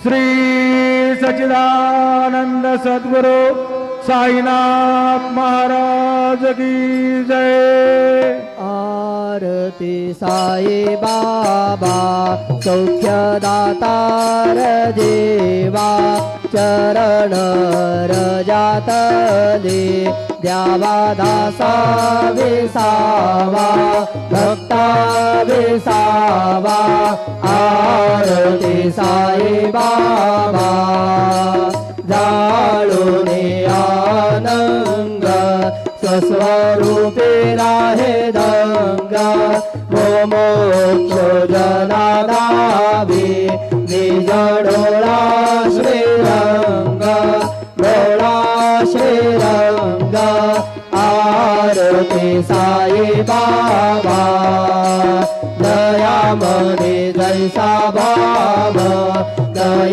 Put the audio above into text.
श्री सच्चिदानंद सद्गुरु साईनाथ महाराज की जय। आरती साई बाबा सौख्यदातार जेवा चरण रजातले द्यावा दासा विसावा भक्ता विसावा। आरती साई बाबा जाळूने आनंद स्वस्वरूपे राहे दंग मोक्ष जनादावी निज डोळा श्रीरंग डोळा श्रीरंग। आरती साई बाबा दयामणे जैसा